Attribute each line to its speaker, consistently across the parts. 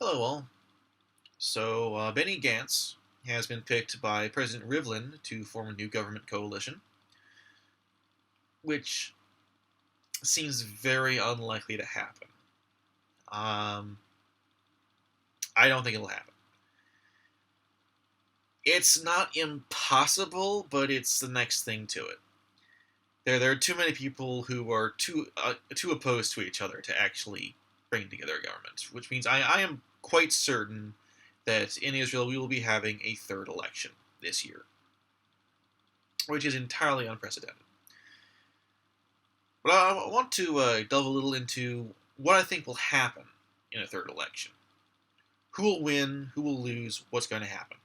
Speaker 1: Hello, all. Benny Gantz has been picked by President Rivlin to form a new government coalition, which seems very unlikely to happen. Um, I don't think it'll happen. It's not impossible, but it's the next thing to it. There are too many people who are too opposed to each other to actually bring together a government, which means I am quite certain that in Israel we will be having a third election this year, which is entirely unprecedented. But I want to delve a little into what I think will happen in a third election. Who will win? Who will lose? What's going to happen?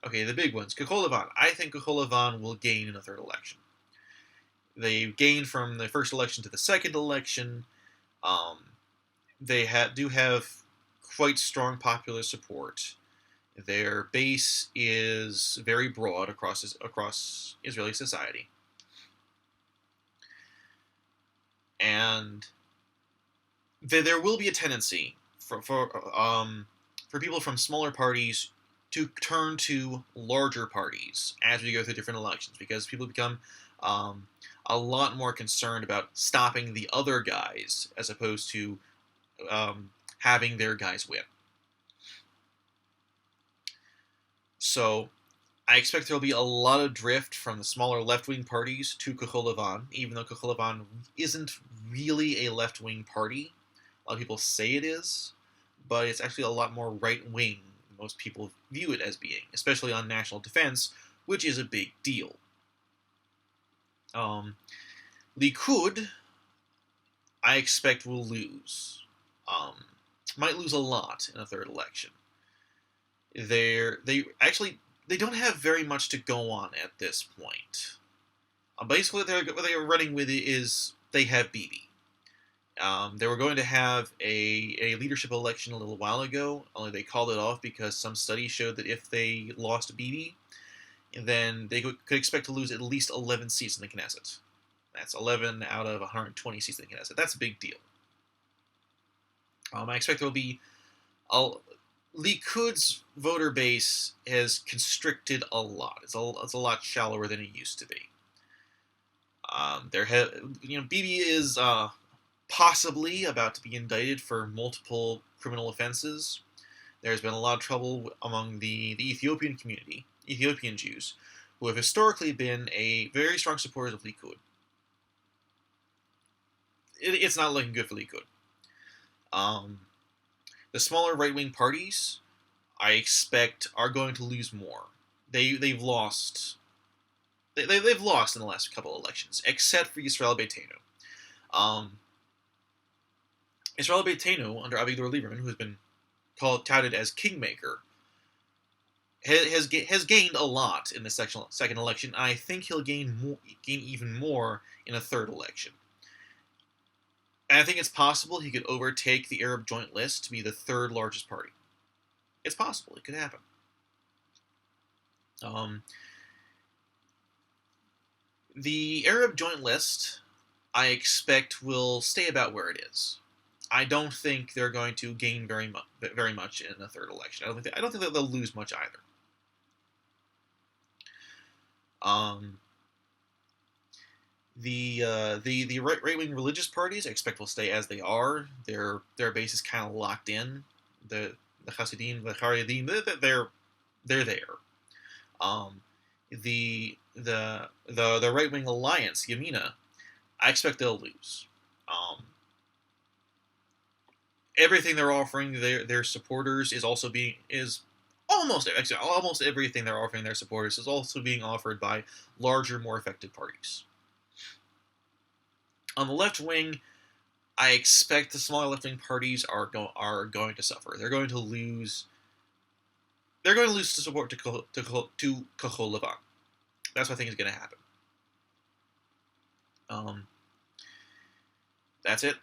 Speaker 1: Okay, the big ones. Kahol Lavan. I think Kahol Lavan will gain in a third election. They gained from the first election to the second election. Um, they do have quite strong popular support. Their base is very broad across Israeli society. And there will be a tendency for people from smaller parties to turn to larger parties as we go through different elections, because people become a lot more concerned about stopping the other guys as opposed to having their guys win. So I expect there will be a lot of drift from the smaller left-wing parties to Kahol Lavan, even though Kahol Lavan isn't really a left-wing party. A lot of people say it is, but it's actually a lot more right-wing than most people view it as being, especially on national defense, which is a big deal. Likud, I expect will lose. Might lose a lot in a third election. They don't have very much to go on at this point. Basically, what they're running with is they have Bibi. They were going to have a leadership election a little while ago, only they called it off because some studies showed that if they lost Bibi, then they could expect to lose at least 11 seats in the Knesset. That's 11 out of 120 seats in the Knesset. That's a big deal. I expect there will be Likud's voter base has constricted a lot. It's a lot shallower than it used to be. Bibi is possibly about to be indicted for multiple criminal offenses. There's been a lot of trouble among the Ethiopian community, Ethiopian Jews, who have historically been a very strong supporters of Likud. It's not looking good for Likud. The smaller right-wing parties, I expect, are going to lose more. They've lost. They've lost in the last couple of elections, except for Yisrael Beitenu. Yisrael Beitenu, under Avigdor Lieberman, who has been touted as kingmaker, has gained a lot in the second election. And I think he'll gain even more in a third election. And I think it's possible he could overtake the Arab Joint List to be the third largest party. It's possible. It could happen. The Arab Joint List, I expect, will stay about where it is. I don't think they're going to gain very much in the third election. I don't think that they'll lose much either. The right-wing religious parties I expect will stay as they are. Their base is kind of locked in. The Hasidim, the Haredim, they're there. The right-wing alliance, Yamina, I expect they'll lose. Everything they're offering their supporters is almost everything they're offering their supporters is also being offered by larger, more effective parties. On the left wing, I expect the smaller left-wing parties are going to suffer. They're going to lose to support to Kahol Lavan. That's what I think is going to happen. That's it.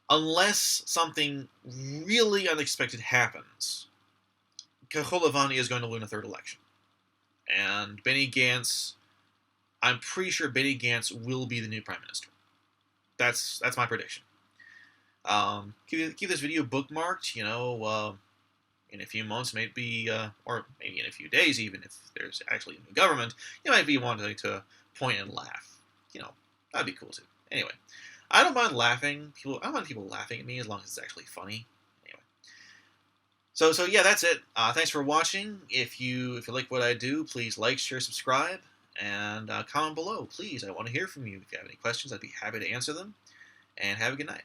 Speaker 1: Unless something really unexpected happens, Kahol Lavan is going to win a third election. And Benny Gantz, I'm pretty sure Benny Gantz will be the new prime minister. That's my prediction. Keep this video bookmarked. In a few months, maybe, or maybe in a few days, even if there's actually a new government, you might be wanting to point and laugh. That'd be cool too. Anyway, I don't mind laughing. I don't mind people laughing at me as long as it's actually funny. Anyway, so yeah, that's it. Thanks for watching. If you like what I do, please like, share, subscribe, and comment below, please. I want to hear from you. If you have any questions, I'd be happy to answer them. And have a good night.